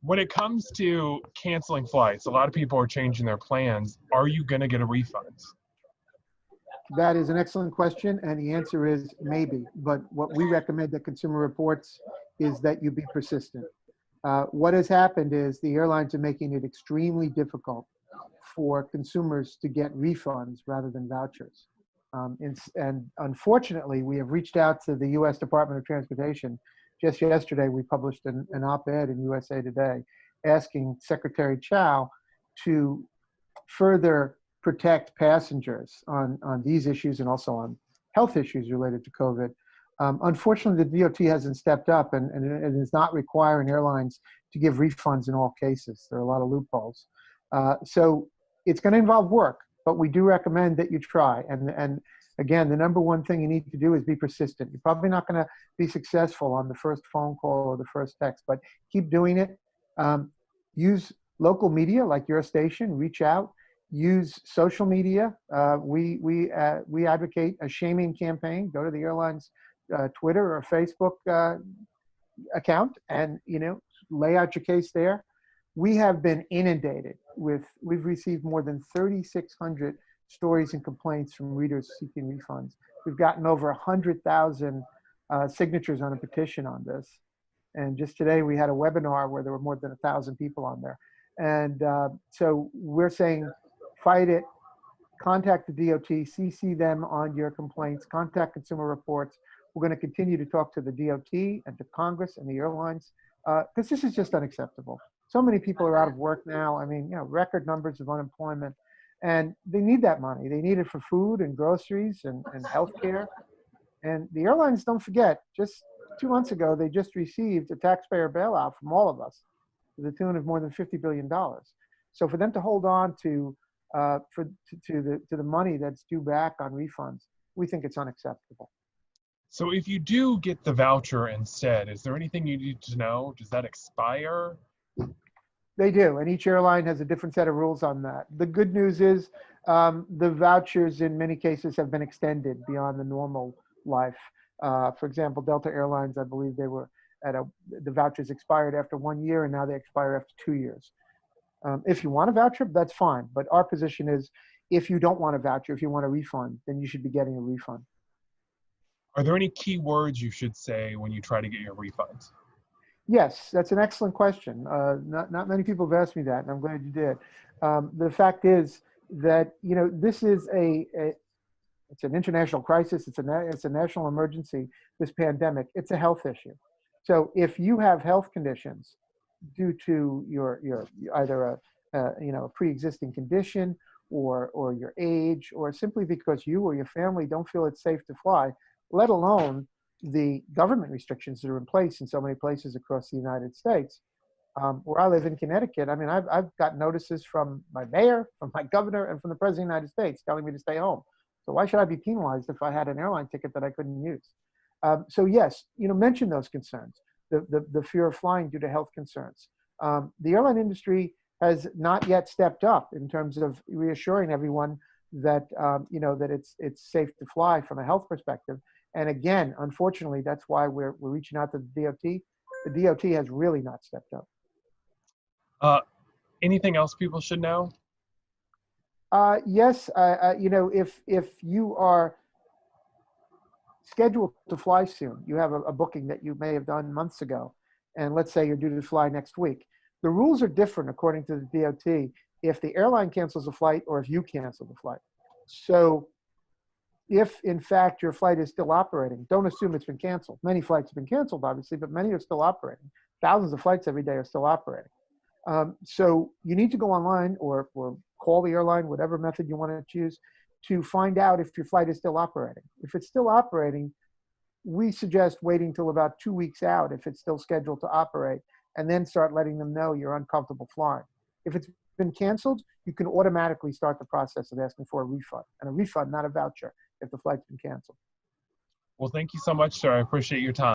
When it comes to canceling flights, a lot of people are changing their plans. Are you going to get a refund? That is an excellent question, and the answer is maybe. But what we recommend at Consumer Reports is that you be persistent. What has happened is the airlines are making it extremely difficult for consumers to get refunds rather than vouchers. And unfortunately, we have reached out to the U.S. Department of Transportation. Just yesterday, we published an op-ed in USA Today asking Secretary Chow to further protect passengers on these issues and also on health issues related to COVID. Unfortunately, the DOT hasn't stepped up and is not requiring airlines to give refunds in all cases. There are a lot of loopholes. So it's going to involve work, but we do recommend that you try. And again, the number one thing you need to do is be persistent. You're probably not going to be successful on the first phone call or the first text, but keep doing it. Use local media like your station, reach out. Use social media. We advocate a shaming campaign. Go to the airline's Twitter or Facebook account and lay out your case there. We have been inundated with. We've received more than 3,600 stories and complaints from readers seeking refunds. We've gotten over 100,000 signatures on a petition on this. And just today we had a webinar where there were more than 1,000 people on there. And so we're saying, fight it, contact the DOT, CC them on your complaints, contact Consumer Reports. We're going to continue to talk to the DOT and to Congress and the airlines because this is just unacceptable. So many people are out of work now. I mean, record numbers of unemployment, and they need that money. They need it for food and groceries and healthcare. And the airlines, don't forget, just 2 months ago, they just received a taxpayer bailout from all of us to the tune of more than $50 billion. So for them to hold on to the money that's due back on refunds, we think it's unacceptable. So if you do get the voucher instead, is there anything you need to know? Does that expire? They do, and each airline has a different set of rules on that. The good news is the vouchers in many cases have been extended beyond the normal life. For example, Delta Airlines, I believe they were the vouchers expired after 1 year, and now they expire after 2 years. If you want a voucher, that's fine. But our position is, if you don't want a voucher, if you want a refund, then you should be getting a refund. Are there any key words you should say when you try to get your refunds? Yes, that's an excellent question. Not many people have asked me that, and I'm glad you did. The fact is that this is it's an international crisis. It's a national emergency. This pandemic, it's a health issue. So if you have health conditions due to your either a pre-existing condition or your age, or simply because you or your family don't feel it's safe to fly, let alone the government restrictions that are in place in so many places across the United States. Where I live in Connecticut, I mean, I've got notices from my mayor, from my governor, and from the president of the United States telling me to stay home. So why should I be penalized if I had an airline ticket that I couldn't use? So yes, mention those concerns, the fear of flying due to health concerns. The airline industry has not yet stepped up in terms of reassuring everyone that that it's safe to fly from a health perspective. And again, unfortunately, that's why we're reaching out to the DOT. The DOT has really not stepped up. Anything else people should know? Yes, if you are scheduled to fly soon, you have a booking that you may have done months ago, and let's say you're due to fly next week. The rules are different according to the DOT if the airline cancels a flight or if you cancel the flight. So if in fact your flight is still operating, don't assume it's been canceled. Many flights have been canceled, obviously, but many are still operating. Thousands of flights every day are still operating. So you need to go online or call the airline, whatever method you want to choose, to find out if your flight is still operating. If it's still operating, we suggest waiting till about 2 weeks out if it's still scheduled to operate, and then start letting them know you're uncomfortable flying. If it's been canceled, you can automatically start the process of asking for a refund, and a refund, not a voucher, if the flight's been canceled. Well, thank you so much, sir. I appreciate your time.